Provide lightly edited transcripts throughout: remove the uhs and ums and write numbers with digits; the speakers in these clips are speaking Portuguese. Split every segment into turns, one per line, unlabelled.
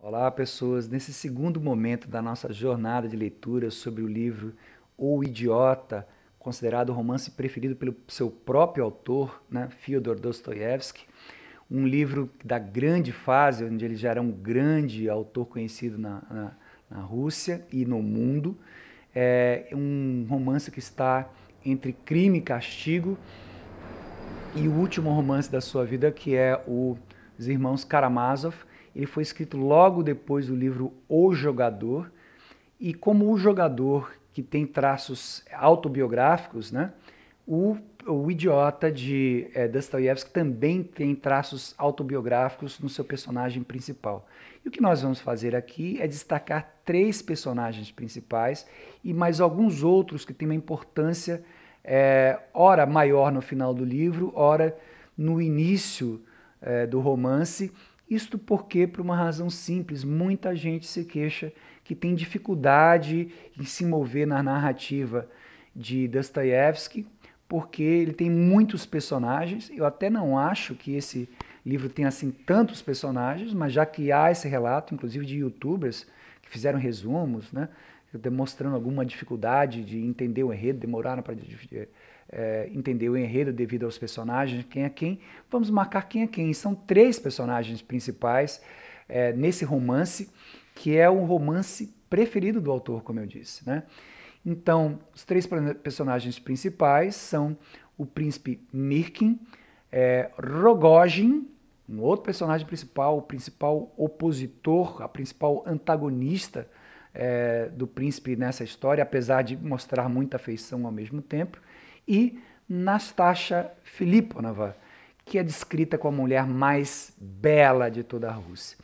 Olá, pessoas. Nesse segundo momento da nossa jornada de leitura sobre o livro O Idiota, considerado o romance preferido pelo seu próprio autor, né, Fyodor Dostoiévski, um livro da grande fase, onde ele já era um grande autor conhecido na Rússia e no mundo. É um romance que está entre Crime e Castigo e o último romance da sua vida, que é Os Irmãos Karamazov. Ele foi escrito logo depois do livro O Jogador. E como o jogador que tem traços autobiográficos, né, o Idiota de Dostoiévski também tem traços autobiográficos no seu personagem principal. E o que nós vamos fazer aqui é destacar três personagens principais e mais alguns outros que têm uma importância ora maior no final do livro, ora no início do romance. Isto porque, por uma razão simples, muita gente se queixa que tem dificuldade em se mover na narrativa de Dostoiévski, porque ele tem muitos personagens. Eu até não acho que esse livro tenha assim tantos personagens, mas já que há esse relato, inclusive de youtubers que fizeram resumos, né, demonstrando alguma dificuldade de entender o enredo, demoraram para entender o enredo devido aos personagens, quem é quem. Vamos marcar quem é quem. São três personagens principais nesse romance, que é o romance preferido do autor, como eu disse, né? Então, os três personagens principais são o príncipe Mirkin, Rogojin, um outro personagem principal, o principal opositor, a principal antagonista do príncipe nessa história, apesar de mostrar muita afeição ao mesmo tempo, e Nastasha Filiponova, que é descrita como a mulher mais bela de toda a Rússia.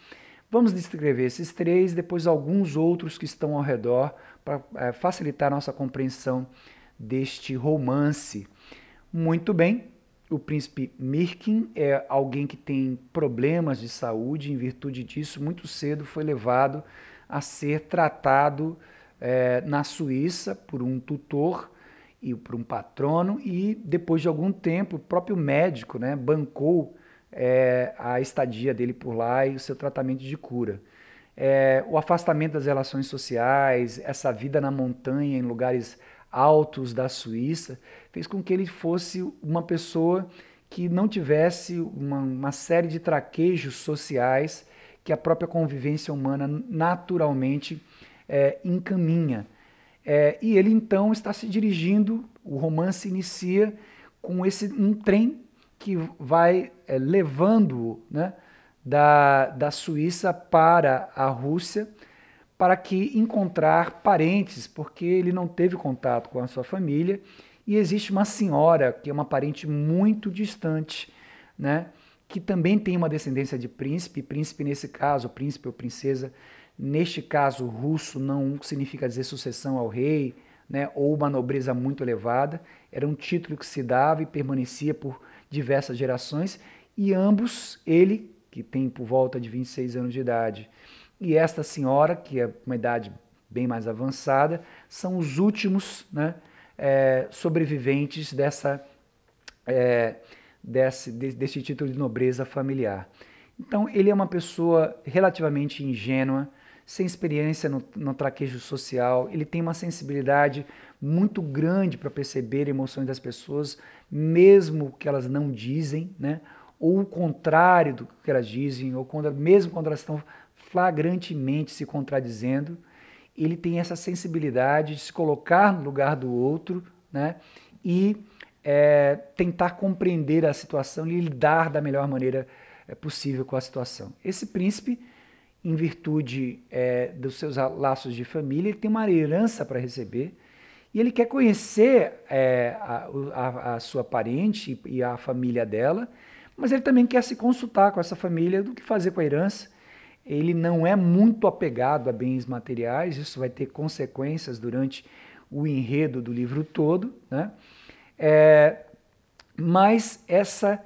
Vamos descrever esses três, depois alguns outros que estão ao redor, para facilitar a nossa compreensão deste romance. Muito bem, o príncipe Mirkin é alguém que tem problemas de saúde, em virtude disso, muito cedo foi levado a ser tratado na Suíça por um tutor e por um patrono, e depois de algum tempo o próprio médico, né, bancou a estadia dele por lá e o seu tratamento de cura. O afastamento das relações sociais, essa vida na montanha, em lugares altos da Suíça, fez com que ele fosse uma pessoa que não tivesse uma série de traquejos sociais que a própria convivência humana naturalmente encaminha. E ele então está se dirigindo, o romance inicia com um trem que vai levando-o, né, da Suíça para a Rússia, para que encontrar parentes, porque ele não teve contato com a sua família, e existe uma senhora, que é uma parente muito distante, né, que também tem uma descendência de príncipe nesse caso, príncipe ou princesa, neste caso russo não significa dizer sucessão ao rei, né, ou uma nobreza muito elevada, era um título que se dava e permanecia por diversas gerações, e ambos, ele, que tem por volta de 26 anos de idade, e esta senhora, que é uma idade bem mais avançada, são os últimos, né, sobreviventes desse título de nobreza familiar. Então, ele é uma pessoa relativamente ingênua, sem experiência no traquejo social, ele tem uma sensibilidade muito grande para perceber emoções das pessoas, mesmo que elas não dizem, né? Ou o contrário do que elas dizem, ou mesmo quando elas estão flagrantemente se contradizendo, ele tem essa sensibilidade de se colocar no lugar do outro, né? E tentar compreender a situação e lidar da melhor maneira possível com a situação. Esse príncipe, em virtude dos seus laços de família, ele tem uma herança para receber e ele quer conhecer a sua parente e a família dela, mas ele também quer se consultar com essa família do que fazer com a herança. Ele não é muito apegado a bens materiais, isso vai ter consequências durante o enredo do livro todo, né? Mas essa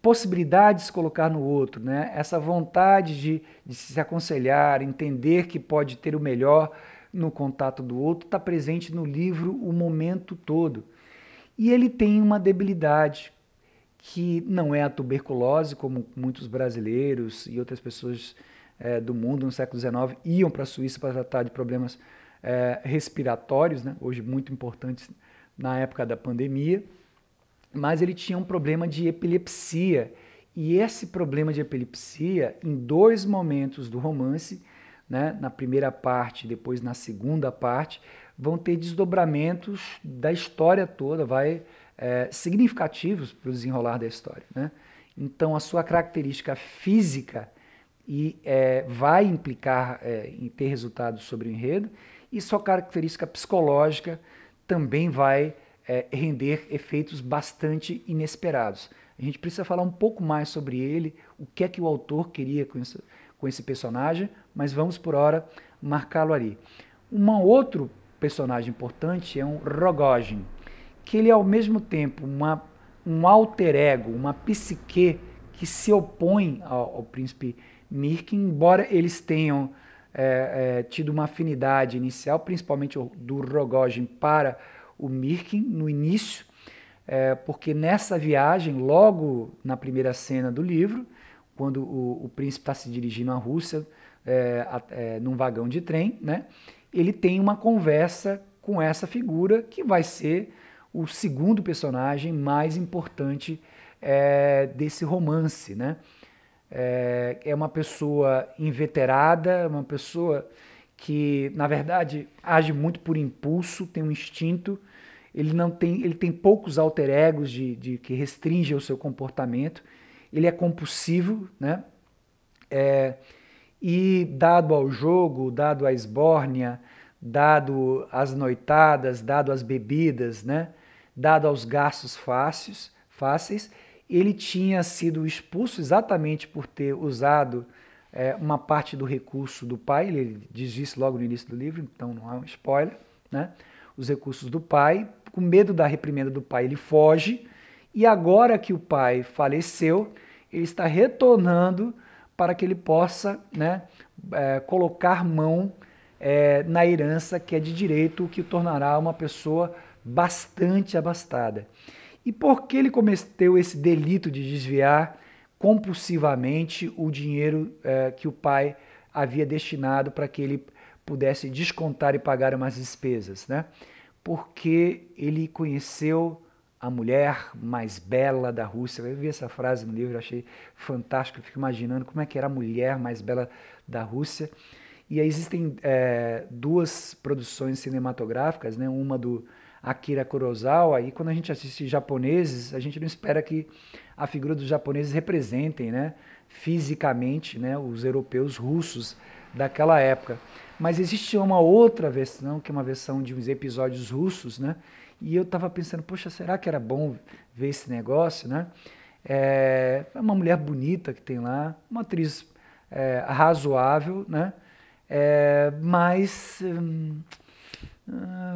possibilidade de se colocar no outro, né? Essa vontade de se aconselhar, entender que pode ter o melhor no contato do outro, está presente no livro o momento todo. E ele tem uma debilidade, que não é a tuberculose, como muitos brasileiros e outras pessoas do mundo no século XIX iam para a Suíça para tratar de problemas respiratórios, né? Hoje muito importantes na época da pandemia, mas ele tinha um problema de epilepsia, e esse problema de epilepsia, em 2 momentos do romance, né, na primeira parte e depois na segunda parte, vão ter desdobramentos da história toda, significativos para o desenrolar da história, né? Então a sua característica física vai implicar em ter resultados sobre o enredo, e sua característica psicológica também vai render efeitos bastante inesperados. A gente precisa falar um pouco mais sobre ele, o que é que o autor queria com esse personagem, mas vamos por hora marcá-lo ali. Um outro personagem importante é um Rogojin, que ele é ao mesmo tempo um alter ego, uma psique que se opõe ao príncipe Mirkin, embora eles tenham tido uma afinidade inicial, principalmente do Rogojin para o Mirkin no início, porque nessa viagem, logo na primeira cena do livro, quando o príncipe está se dirigindo à Rússia num vagão de trem, né, ele tem uma conversa com essa figura que vai ser o segundo personagem mais importante desse romance, né? É uma pessoa inveterada, uma pessoa que, na verdade, age muito por impulso, tem um instinto, ele tem poucos alter egos que restringem o seu comportamento, ele é compulsivo, né? E dado ao jogo, dado à esbórnia, dado às noitadas, dado às bebidas, né? Dado aos gastos fáceis, ele tinha sido expulso exatamente por ter usado uma parte do recurso do pai, ele diz isso logo no início do livro, então não é um spoiler, né? Os recursos do pai, com medo da reprimenda do pai, ele foge, e agora que o pai faleceu, ele está retornando para que ele possa, né, colocar mão na herança que é de direito, o que o tornará uma pessoa bastante abastada. E por que ele cometeu esse delito de desviar compulsivamente o dinheiro que o pai havia destinado para que ele pudesse descontar e pagar umas despesas, né? Porque ele conheceu a mulher mais bela da Rússia. Eu vi essa frase no livro, achei fantástico, eu fico imaginando como é que era a mulher mais bela da Rússia. E aí existem 2 produções cinematográficas, né? Uma do Akira Kurosawa, e quando a gente assiste japoneses, a gente não espera que a figura dos japoneses representem, né, fisicamente, né, os europeus russos daquela época. Mas existe uma outra versão, que é uma versão de uns episódios russos, né, e eu estava pensando, poxa, será que era bom ver esse negócio, né? É uma mulher bonita que tem lá, uma atriz razoável, né? Mas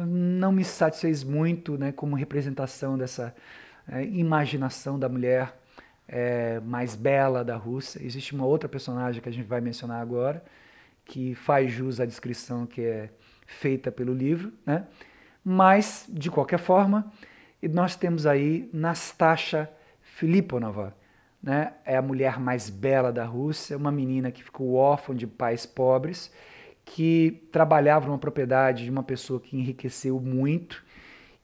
não me satisfez muito, né, como representação dessa imaginação da mulher mais bela da Rússia. Existe uma outra personagem que a gente vai mencionar agora, que faz jus à descrição que é feita pelo livro, né? Mas, de qualquer forma, nós temos aí Nastasha Filiponova, né? É a mulher mais bela da Rússia, uma menina que ficou órfã de pais pobres, que trabalhava numa propriedade de uma pessoa que enriqueceu muito,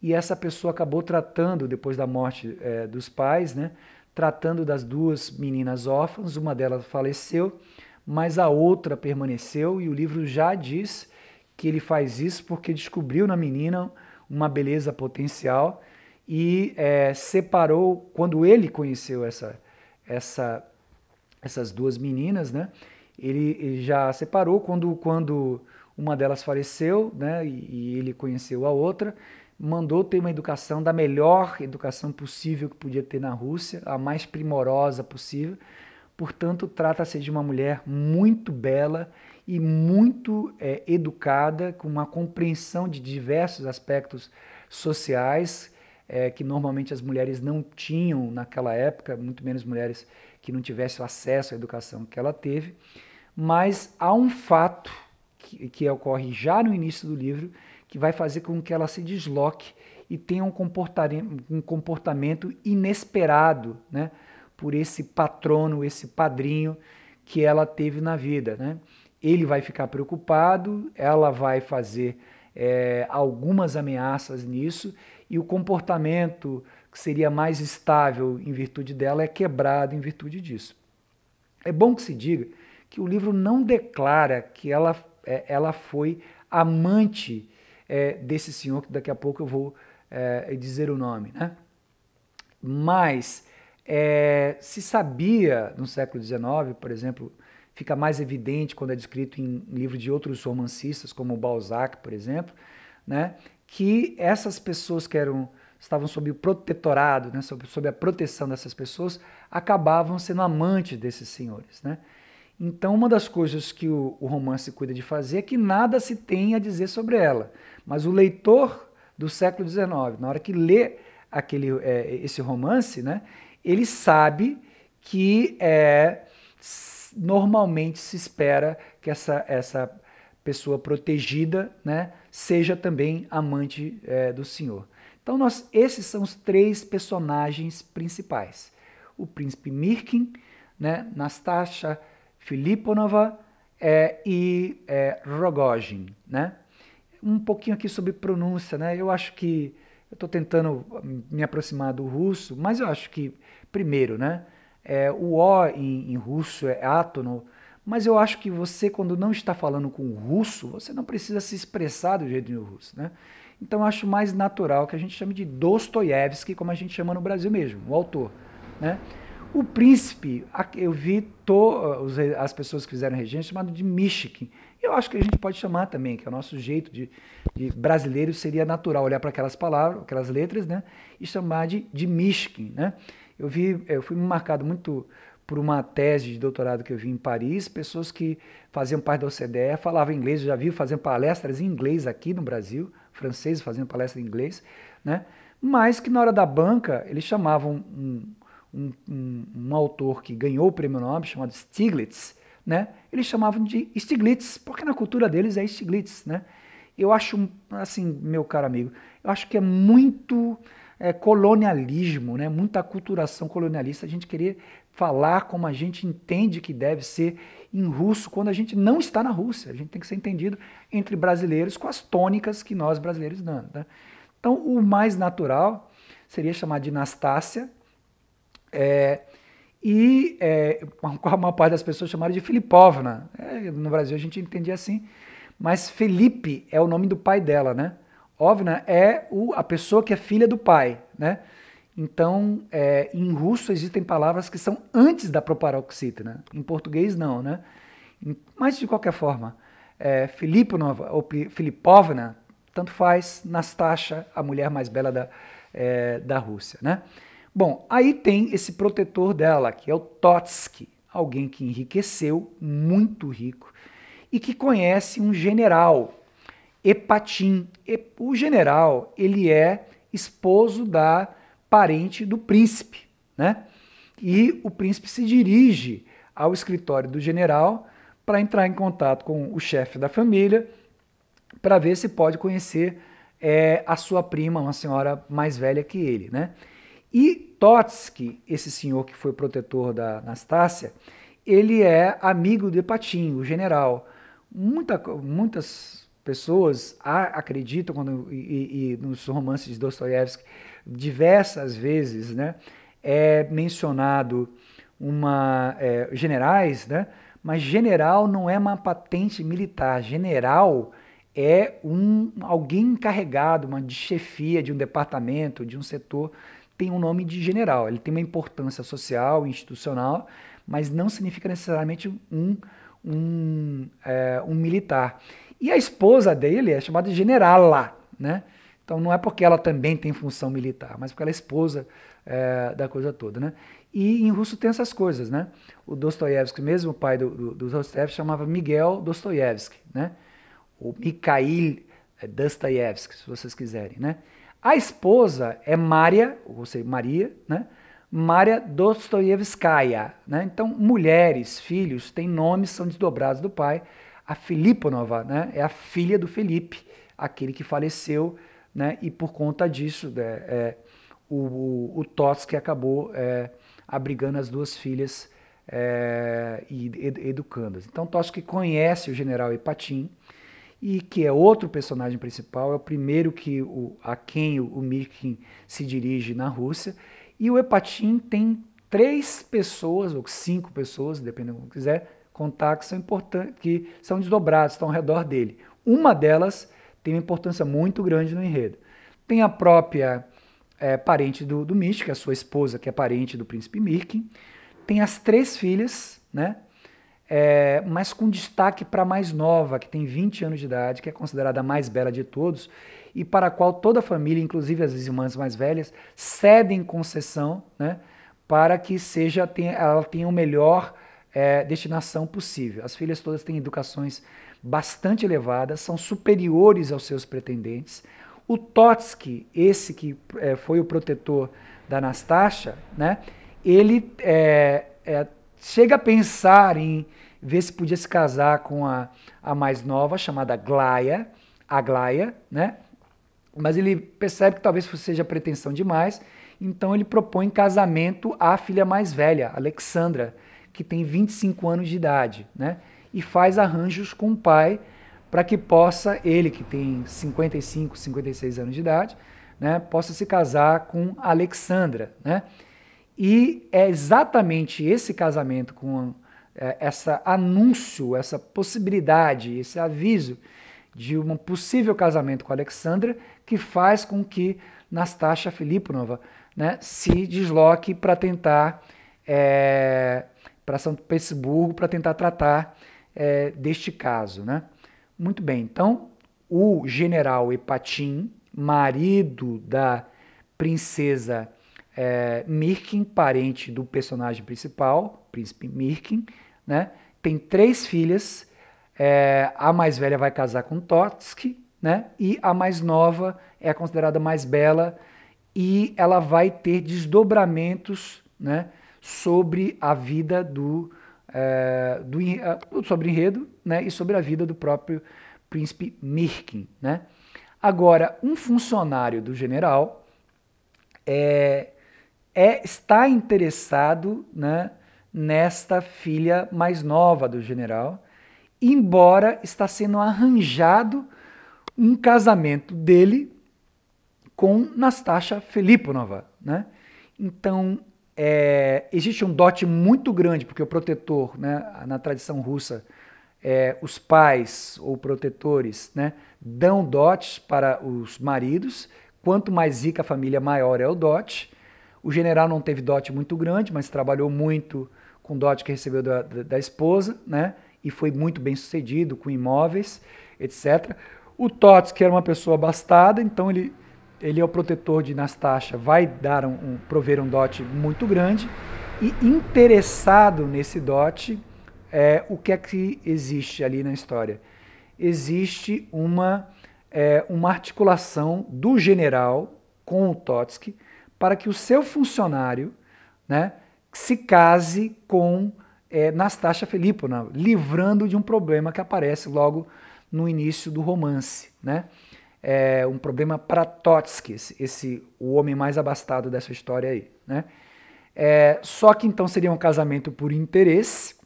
e essa pessoa acabou tratando, depois da morte dos pais, né, tratando das 2 meninas órfãs, uma delas faleceu, mas a outra permaneceu, e o livro já diz que ele faz isso porque descobriu na menina uma beleza potencial e separou, quando ele conheceu essas 2 meninas, né, ele já separou quando uma delas faleceu, né, e ele conheceu a outra, mandou ter uma educação da melhor educação possível que podia ter na Rússia, a mais primorosa possível. Portanto, trata-se de uma mulher muito bela e muito educada, com uma compreensão de diversos aspectos sociais que normalmente as mulheres não tinham naquela época, muito menos mulheres que não tivessem acesso à educação que ela teve. Mas há um fato que ocorre já no início do livro que vai fazer com que ela se desloque e tenha um comportamento inesperado, né, por esse patrono, esse padrinho, que ela teve na vida, né? Ele vai ficar preocupado, ela vai fazer algumas ameaças nisso, e o comportamento que seria mais estável em virtude dela é quebrado em virtude disso. É bom que se diga que o livro não declara que ela foi amante desse senhor, que daqui a pouco eu vou dizer o nome, né? Mas se sabia no século XIX, por exemplo, fica mais evidente quando é descrito em livros de outros romancistas, como Balzac, por exemplo, né, que essas pessoas que estavam sob o protetorado, né, sob a proteção dessas pessoas, acabavam sendo amantes desses senhores, né? Então, uma das coisas que o romance cuida de fazer é que nada se tem a dizer sobre ela, mas o leitor do século XIX, na hora que lê esse romance, né, ele sabe que normalmente se espera que essa pessoa protegida, né, seja também amante do senhor. Então, esses são os três personagens principais. O príncipe Mirkin, né, Nastasha Filiponova e Rogojin, né? Um pouquinho aqui sobre pronúncia, né? Eu acho que eu estou tentando me aproximar do russo, mas eu acho que, primeiro, né? O O em russo é átono, mas eu acho que você, quando não está falando com o russo, você não precisa se expressar do jeito do russo, né? Então eu acho mais natural que a gente chame de Dostoiévski, como a gente chama no Brasil mesmo, o autor, né? O príncipe, eu vi as pessoas que fizeram regência chamado de Mishkin. Eu acho que a gente pode chamar também, que é o nosso jeito de brasileiro, seria natural olhar para aquelas palavras, aquelas letras, né, e chamar de Mishkin, né? Eu fui marcado muito por uma tese de doutorado que eu vi em Paris, pessoas que faziam parte da OCDE, falavam inglês, eu já vi fazendo palestras em inglês aqui no Brasil, franceses fazendo palestra em inglês, né? Mas que na hora da banca eles chamavam um autor que ganhou o prêmio Nobel, chamado Stiglitz, né? Eles chamavam de Stiglitz, porque na cultura deles é Stiglitz, né? Eu acho, assim, meu caro amigo, eu acho que é muito colonialismo, né? Muita aculturação colonialista, a gente querer falar como a gente entende que deve ser em russo, quando a gente não está na Rússia. A gente tem que ser entendido entre brasileiros com as tônicas que nós brasileiros damos, né? Então, o mais natural seria chamar de Nastácia, a maior parte das pessoas chamaram de Filipovna. No Brasil a gente entendia assim, mas Felipe é o nome do pai dela, né? Ovna é a pessoa que é filha do pai, né? Então, em russo existem palavras que são antes da proparoxítona, né? Em português não, né? Mas de qualquer forma, Filiponova ou Filipovna, tanto faz, Nastasha, a mulher mais bela da Rússia, né? Bom, aí tem esse protetor dela, que é o Totsky, alguém que enriqueceu, muito rico, e que conhece um general, Epatin. O general, ele é esposo da parente do príncipe, né? E o príncipe se dirige ao escritório do general para entrar em contato com o chefe da família, para ver se pode conhecer a sua prima, uma senhora mais velha que ele, né? E Totsky, esse senhor que foi protetor da Nastácia, ele é amigo de Epatin, o general. Muitas pessoas acreditam, e nos romances de Dostoiévski, diversas vezes, né, é mencionado generais, né, mas general não é uma patente militar. General é alguém encarregado, de chefia de um departamento, de um setor, tem um nome de general. Ele tem uma importância social, institucional, mas não significa necessariamente um militar. E a esposa dele é chamada de generala, né? Então não é porque ela também tem função militar, mas porque ela é esposa da coisa toda, né? E em russo tem essas coisas, né? O Dostoiévski, mesmo o pai do Dostoiévski, chamava Miguel Dostoiévski, né? Ou Mikhail Dostoiévski, se vocês quiserem, né? A esposa é Maria, ou seja, Maria, né? Maria Dostoiévskaya, né? Então, mulheres, filhos, têm nomes, são desdobrados do pai. A Filiponova, né, é a filha do Felipe, aquele que faleceu, né? E por conta disso, o Totsky acabou abrigando as duas filhas e educando-as. Então Tosca conhece o general Epatin, e que é outro personagem principal, é o primeiro a quem o Mirkin se dirige na Rússia, e o Epatin tem 3 pessoas, ou 5 pessoas, dependendo como quiser, contar que são importantes, que são desdobrados, estão ao redor dele. Uma delas tem uma importância muito grande no enredo. Tem a própria parente do Mística, a sua esposa, que é parente do príncipe Mirkin. Tem as 3 filhas, né? Mas com destaque para a mais nova, que tem 20 anos de idade, que é considerada a mais bela de todos, e para a qual toda a família, inclusive as irmãs mais velhas, cedem concessão, né? Para que ela tenha o melhor destinação possível. As filhas todas têm educações bastante elevadas, são superiores aos seus pretendentes. O Totsky, esse que foi o protetor da Nastasha, né, ele chega a pensar em ver se podia se casar com a mais nova, chamada Aglaya, né, mas ele percebe que talvez seja pretensão demais, então ele propõe casamento à filha mais velha, Alexandra, que tem 25 anos de idade, né, e faz arranjos com o pai para que possa, ele que tem 55, 56 anos de idade, né, possa se casar com Alexandra, né? E é exatamente esse casamento com essa anúncio, essa possibilidade, esse aviso de um possível casamento com Alexandra que faz com que Nastasha Filipovna, né, se desloque para tentar para São Petersburgo para tentar tratar deste caso, né? Muito bem, então o general Epatin, marido da princesa Mirkin, parente do personagem principal, príncipe Mirkin, né, tem 3 filhas, a mais velha vai casar com Totsky, né, e a mais nova é considerada mais bela e ela vai ter desdobramentos, né, sobre a vida sobre o enredo, né, e sobre a vida do próprio príncipe Mirkin, né. Agora, um funcionário do general está interessado, né, nesta filha mais nova do general, embora está sendo arranjado um casamento dele com Nastasha Filipovna, né? Então, existe um dote muito grande, porque o protetor, né, na tradição russa, os pais ou protetores, né, dão dotes para os maridos. Quanto mais rica a família, maior é o dote. O general não teve dote muito grande, mas trabalhou muito com o dote que recebeu da esposa, né, e foi muito bem sucedido com imóveis, etc. O Tots, que era uma pessoa abastada, então ele é o protetor de Nastasha, vai dar prover um dote muito grande, e interessado nesse dote, o que é que existe ali na história? Existe uma articulação do general com o Totsky para que o seu funcionário, né, se case com Nastasha Filipovna, livrando de um problema que aparece logo no início do romance, né? Um problema para Totsky, o homem mais abastado dessa história aí, né? Só que então seria um casamento por interesse.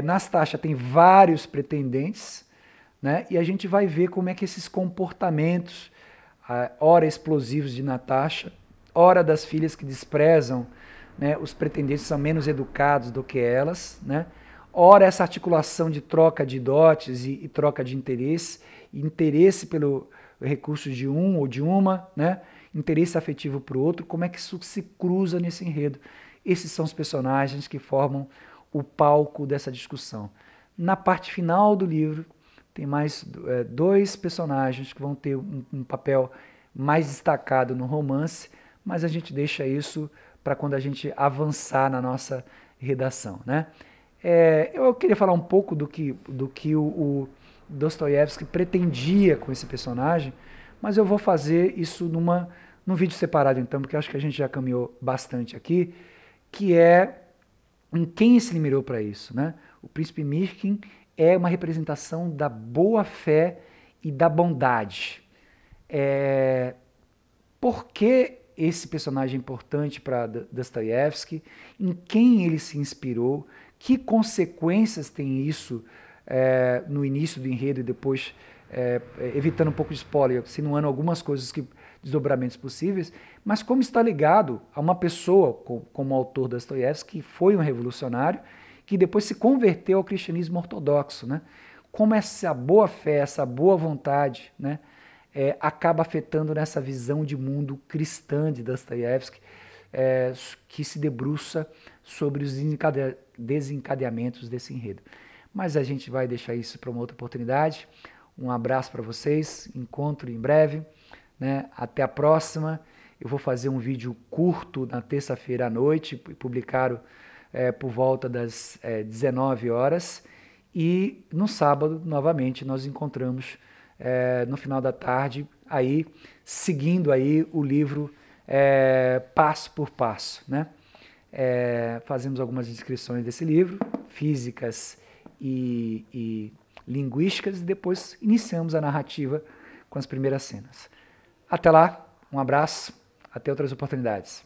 Nastasha tem vários pretendentes, né? E a gente vai ver como é que esses comportamentos, ora explosivos de Nastasha, ora das filhas que desprezam, né, os pretendentes, são menos educados do que elas, né? Ora essa articulação de troca de dotes e troca de interesse pelo recurso de um ou de uma, né? Interesse afetivo para o outro, como é que isso se cruza nesse enredo? Esses são os personagens que formam o palco dessa discussão. Na parte final do livro, tem mais 2 personagens que vão ter um papel mais destacado no romance, mas a gente deixa isso para quando a gente avançar na nossa redação, né? Eu queria falar um pouco do que o Dostoiévski pretendia com esse personagem, mas eu vou fazer isso num vídeo separado então, porque acho que a gente já caminhou bastante aqui, que é em quem se mirou para isso, né? O príncipe Mirkin é uma representação da boa-fé e da bondade. Por que esse personagem importante para Dostoiévski, em quem ele se inspirou, que consequências tem isso no início do enredo e depois, evitando um pouco de spoiler, insinuando algumas coisas, desdobramentos possíveis, mas como está ligado a uma pessoa como o autor Dostoiévski, que foi um revolucionário, que depois se converteu ao cristianismo ortodoxo, né? Como essa boa fé, essa boa vontade, né, acaba afetando nessa visão de mundo cristã de Dostoiévski, que se debruça sobre os desencadeamentos desse enredo. Mas a gente vai deixar isso para uma outra oportunidade. Um abraço para vocês, encontro em breve, né? Até a próxima. Eu vou fazer um vídeo curto na terça-feira à noite, publicado por volta das 19 horas. E no sábado, novamente, nós encontramos no final da tarde, aí, seguindo aí o livro passo por passo, né? Fazemos algumas descrições desse livro, físicas e linguísticas, e depois iniciamos a narrativa com as primeiras cenas. Até lá, um abraço, até outras oportunidades.